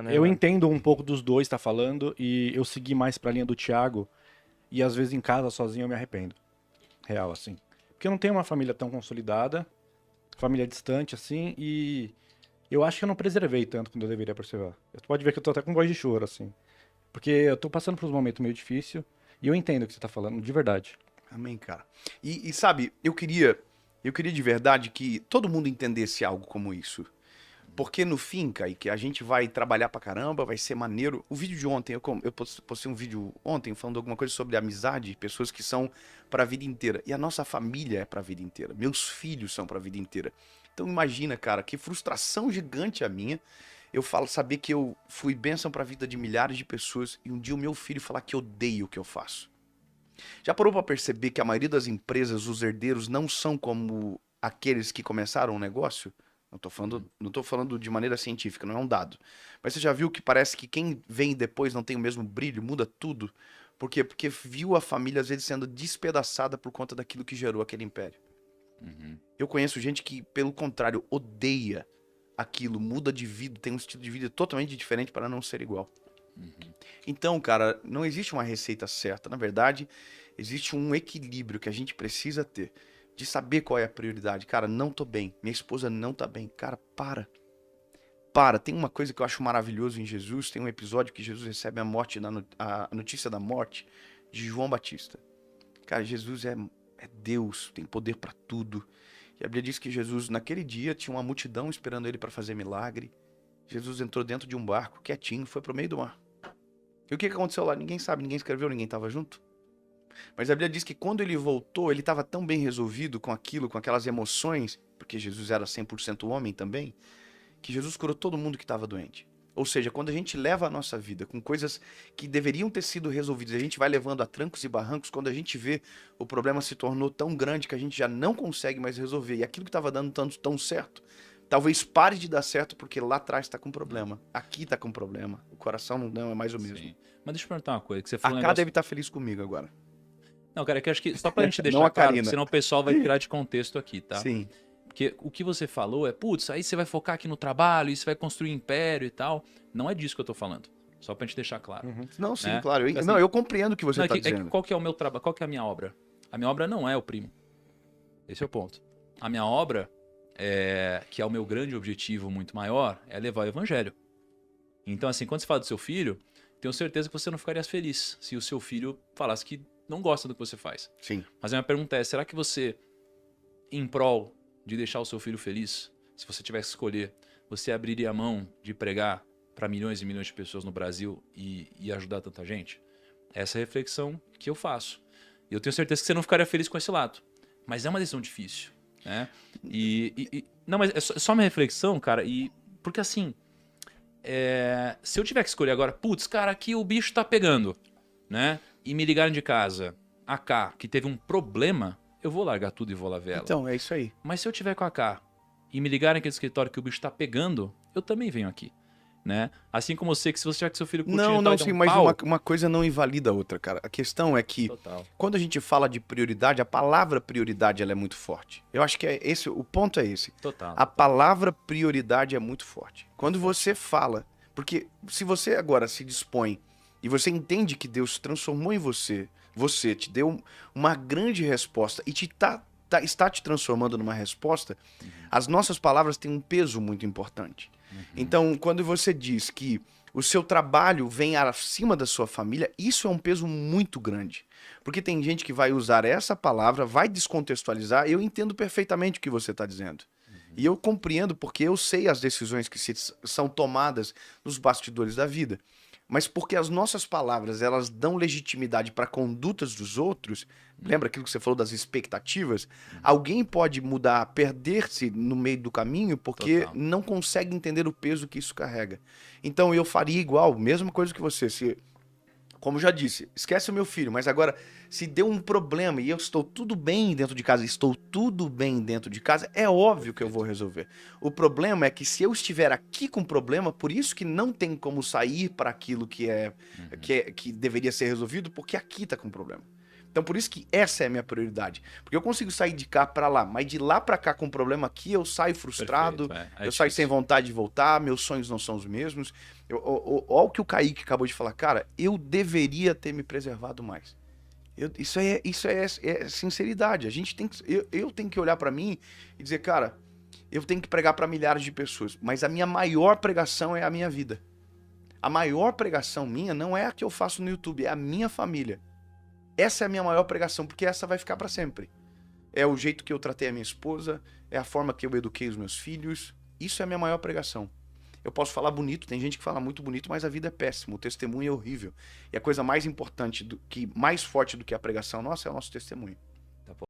né, Eu velho? entendo um pouco dos dois, tá falando, e eu segui mais pra linha do Thiago, e às vezes em casa, sozinho, eu me arrependo. Real, assim. Porque eu não tenho uma família tão consolidada, família distante, assim, e eu acho que eu não preservei tanto quanto eu deveria preservar. Você pode ver que eu tô até com voz de choro, assim. Porque eu tô passando por um momento meio difícil, e eu entendo o que você tá falando, de verdade. Amém, cara. E sabe, eu queria de verdade que todo mundo entendesse algo como isso. Porque no fim, Kaique, a gente vai trabalhar pra caramba, vai ser maneiro. O vídeo de ontem, eu postei um vídeo ontem falando alguma coisa sobre amizade, pessoas que são pra vida inteira. E a nossa família é pra vida inteira. Meus filhos são pra vida inteira. Então imagina, cara, que frustração gigante a minha. Eu falo, saber que eu fui bênção pra vida de milhares de pessoas e um dia o meu filho falar que odeia o que eu faço. Já parou pra perceber que a maioria das empresas, os herdeiros, não são como aqueles que começaram o negócio? Não tô falando de maneira científica, não é um dado. Mas você já viu que parece que quem vem depois não tem o mesmo brilho, muda tudo? Por quê? Porque viu a família às vezes sendo despedaçada por conta daquilo que gerou aquele império. Uhum. Eu conheço gente que, pelo contrário, odeia aquilo, muda de vida, tem um estilo de vida totalmente diferente para não ser igual. Então, cara, não existe uma receita certa. Na verdade, existe um equilíbrio que a gente precisa ter de saber qual é a prioridade. Cara, não tô bem. Minha esposa não tá bem. Cara, para. Para. Tem uma coisa que eu acho maravilhoso em Jesus. Tem um episódio que Jesus recebe a morte, a notícia da morte de João Batista. Cara, Jesus é Deus, tem poder para tudo. E a Bíblia diz que Jesus, naquele dia, tinha uma multidão esperando ele para fazer milagre. Jesus entrou dentro de um barco, quietinho, foi pro meio do mar. E o que aconteceu lá? Ninguém sabe, ninguém escreveu, ninguém estava junto. Mas a Bíblia diz que quando ele voltou, ele estava tão bem resolvido com aquilo, com aquelas emoções, porque Jesus era 100% homem também, que Jesus curou todo mundo que estava doente. Ou seja, quando a gente leva a nossa vida com coisas que deveriam ter sido resolvidas, a gente vai levando a trancos e barrancos, quando a gente vê o problema se tornou tão grande que a gente já não consegue mais resolver. E aquilo que estava dando tanto tão certo, talvez pare de dar certo porque lá atrás está com problema. Aqui está com problema. O coração não é mais o mesmo. Sim. Mas deixa eu perguntar uma coisa, que você A falou um K negócio... deve estar feliz comigo agora. Não, cara, é que eu acho que só pra gente Não deixar a claro, porque Karina. senão o pessoal vai tirar de contexto aqui, tá? Sim. Porque o que você falou é, putz, aí você vai focar aqui no trabalho, e você vai construir um império e tal. Não é disso que eu tô falando. Só pra gente deixar claro, Uhum. Não, sim, né? claro. Assim, Não, eu compreendo o que você não, está é que dizendo. qual que é o meu trabalho? Qual que é a minha obra? A minha obra não é o primo. Esse é o ponto. A minha obra, que é o meu grande objetivo muito maior, é levar o evangelho. Então, assim, quando você fala do seu filho, tenho certeza que você não ficaria feliz se o seu filho falasse que não gosta do que você faz. Sim. Mas a minha pergunta é, será que você, em prol de deixar o seu filho feliz, se você tivesse que escolher, você abriria a mão de pregar para milhões e milhões de pessoas no Brasil e ajudar tanta gente? Essa é a reflexão que eu faço. E eu tenho certeza que você não ficaria feliz com esse lado. Mas é uma decisão difícil, né? Não, mas é só uma reflexão, cara, porque assim, se eu tiver que escolher agora, putz, cara, aqui o bicho tá pegando, né? E me ligarem de casa, a K, que teve um problema, eu vou largar tudo e vou lá ver ela. Então, é isso aí. Mas se eu tiver com a K e me ligarem aqui no escritório que o bicho tá pegando, eu também venho aqui, né? Assim como eu sei que se você tiver com seu filho curtindo Não, e der sim, um mas pau... uma coisa não invalida a outra, cara. A questão é que Total. quando a gente fala de prioridade, a palavra prioridade ela é muito forte. Eu acho que o ponto é esse. Total. A palavra prioridade é muito forte. Quando você fala, porque se você agora se dispõe e você entende que Deus transformou em você te deu uma grande resposta e está te transformando numa resposta, as nossas palavras têm um peso muito importante. Então, quando você diz que o seu trabalho vem acima da sua família, isso é um peso muito grande. Porque tem gente que vai usar essa palavra, vai descontextualizar, eu entendo perfeitamente o que você está dizendo. E eu compreendo porque eu sei as decisões que são tomadas nos bastidores da vida. Mas porque as nossas palavras, elas dão legitimidade para condutas dos outros, lembra aquilo que você falou das expectativas? Alguém pode mudar, perder-se no meio do caminho porque Total. não consegue entender o peso que isso carrega. Então eu faria igual, mesma coisa que você. Como já disse, esquece o meu filho, mas agora, se deu um problema e eu estou tudo bem dentro de casa, estou tudo bem dentro de casa, é óbvio que eu vou resolver. O problema é que se eu estiver aqui com problema, por isso que não tem como sair para aquilo que deveria ser resolvido, porque aqui está com problema. Então por isso que essa é a minha prioridade. Porque eu consigo sair de cá pra lá, mas de lá pra cá com um problema aqui, eu saio frustrado, Perfeito, é eu saio sem difícil. vontade de voltar, meus sonhos não são os mesmos. Olha o que o Kaique acabou de falar. Cara, eu deveria ter me preservado mais. Isso é sinceridade. A gente tem que, eu tenho que olhar pra mim e dizer, cara, eu tenho que pregar pra milhares de pessoas, mas a minha maior pregação é a minha vida. A maior pregação minha não é a que eu faço no YouTube, é a minha família. Essa é a minha maior pregação, porque essa vai ficar pra sempre. É o jeito que eu tratei a minha esposa, é a forma que eu eduquei os meus filhos. Isso é a minha maior pregação. Eu posso falar bonito, tem gente que fala muito bonito, mas a vida é péssima, o testemunho é horrível. E a coisa mais importante, mais forte do que a pregação nossa é o nosso testemunho.